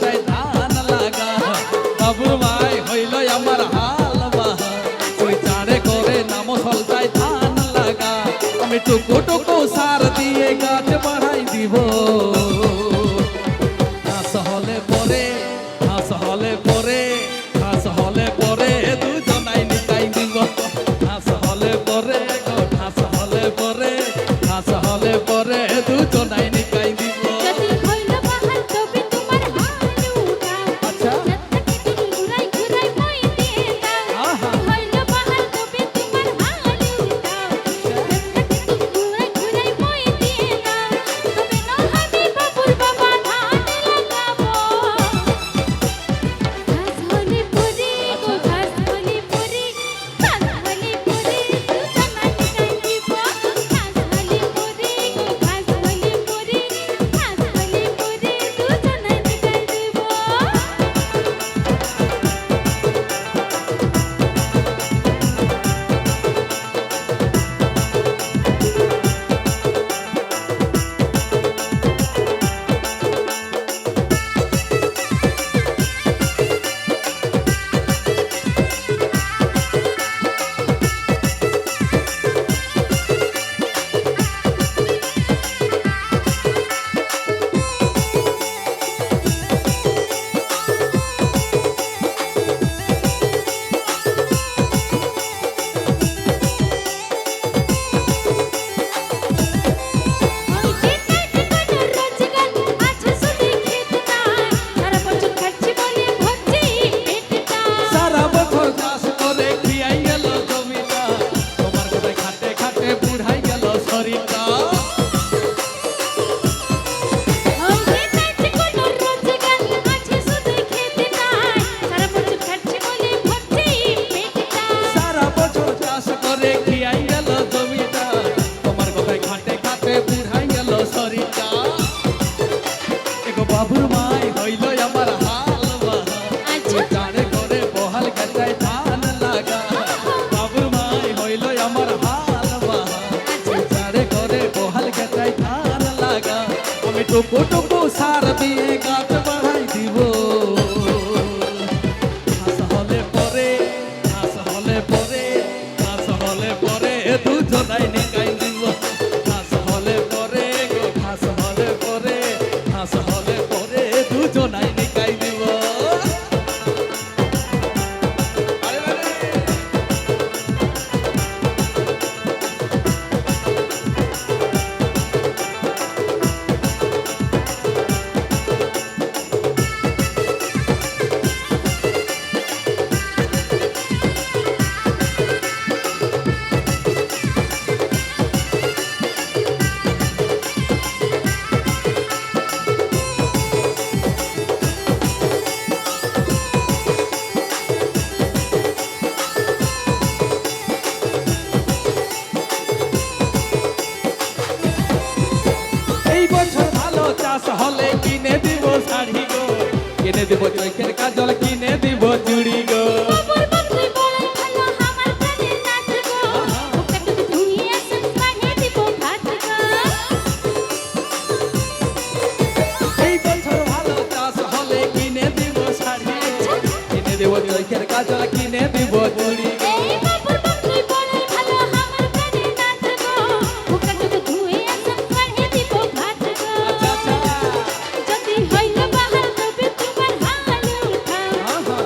খেতায় ধান লাগা বাবুর মাই হইল আমার হাল বাহা তুই চারে করে নাম সলতায় ধান লাগা আমি টুকু টুকু সার দিয়ে গাছ বাড়াই দিব ঘাস হলে পরে ঘাস হলে পরে ঘাস হলে পরে দুজনাই নিকাই দিব ঘাস হলে পরে ঘাস হলে পরে ঘাস হলে পরে দুজনাই নিকাই দিব যদি হইল বাহার তবে তোমার হাল উঠাও আচ্ছা ঘুরাই ঘুরাই মই দিয়ে দাও আহা হইল বাহার তবে তোমার হাল উঠাও ঘুরাই ঘুরাই মই দিয়ে দাও তবে না আমি বাবুর বাবা ধান লাগাবো ঘাস হলে পরে গো ঘাস হলে পরে ঘাস হলে পরে দুজনা নিকাই দিব ঘাস হলে পরে গো ঘাস হলে পরে ঘাস হলে পরে দুজনা নিকাই দিব ওই যে কাটে কোনো রোজগার আছে শুধু খেত নাই সারা বছর খাচ্ছি বলে ভর্তি পেটটা সারা বছর চাষ করে খিয়াই গেল জমিটা তোমার কোথায় খাটে খাটে বুড়াই গেল শরীরটা ওই যে কাটে কোনো রোজগার আছে শুধু খেত নাই সারা বছর খাচ্ছি বলে ভর্তি পেটটা সারা বছর চাষ করে খিয়াই গেল জমিটা তোমার কোথায় খাটে খাটে বুড়াই গেল শরীরটা এগো বাবুর মাই হইল আমার হাল বাহা আচ্ছা চারে করে বহাল খেতায় ধান লাগা বাবুর মাই হইল আমার হাল বাহা চারে করে বহাল খেতায় ধান লাগা আমি টুকু টুকু সার দিয়ে গাছ বাড়াই দিব ঘাস হলে পরে ঘাস হলে পরে ঘাস হলে পরে দুজনাই নিকাই দিব ঘাস হলে পরে গো ঘাস হলে পরে ঘাস হলে পরে দুজনাই নিকাই দিব আরে আরে এই বছর ভালো চাষ হলে কিনে দিব শাড়ি গো কিনে দিব চৈখের কাজল কিনে দিব চুড়ি গো বাবুর বাবুই বড়াই ভালো আমার কাজে নাচ গো ওকে যদি ধুইয়ে আসন বানিয়ে দিব ভাত গো এই বছর ভালো চাষ হলে কিনে দিব শাড়ি গো কিনে দিব চৈখের কাজল কিনে দিব চুড়ি গো এই বাবুর বাবুই বড়াই ভালো আমার কাজে নাচ গো ওকে যদি ধুইয়ে আসন বানিয়ে দিব ভাত গো আচ্ছা আচ্ছা যদি হইল বাহার তবে তোমার হাল উঠাও আহা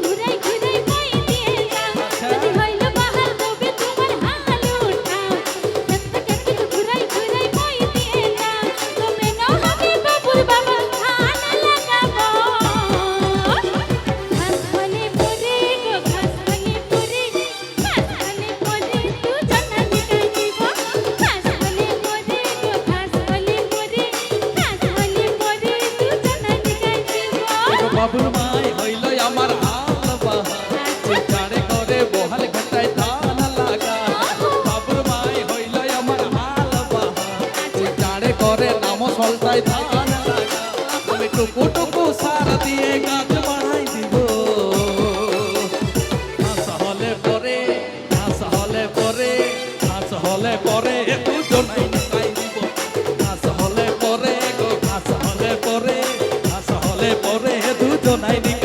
ঘুরাই ঘুরাই মই দিয়ে দাও যদি হইল বাহার তবে তোমার হাল উঠাও ঘুরাই ঘুরাই মই দিয়ে দাও তবে না আমি বাবুর বাবা ধান লাগাবো ঘাস হলে পরে গো ঘাস হলে পরে ঘাস হলে পরে দুজনা নিকাই দিব ঘাস হলে পরে গো ঘাস হলে পরে ঘাস হলে পরে দুজনা নিকাই দিব এগো বাবুর মাই হইল আমার হাল বাহা চারে করে বহাল খেতায় ধান লাগা বাবুর মাই হইল আমার হাল বাহা চারে করে নাম সলতায় ধান লাগা আমি টুকু টুকু সার দিয়ে গাছ বাড়াই দিব ঘাস হলে পরে ঘাস হলে পরে ঘাস হলে পরে দুজনাই নিকাই দিব ঘাস হলে পরে গো ঘাস হলে পরে ঘাস হলে পরে দুজনাই নিব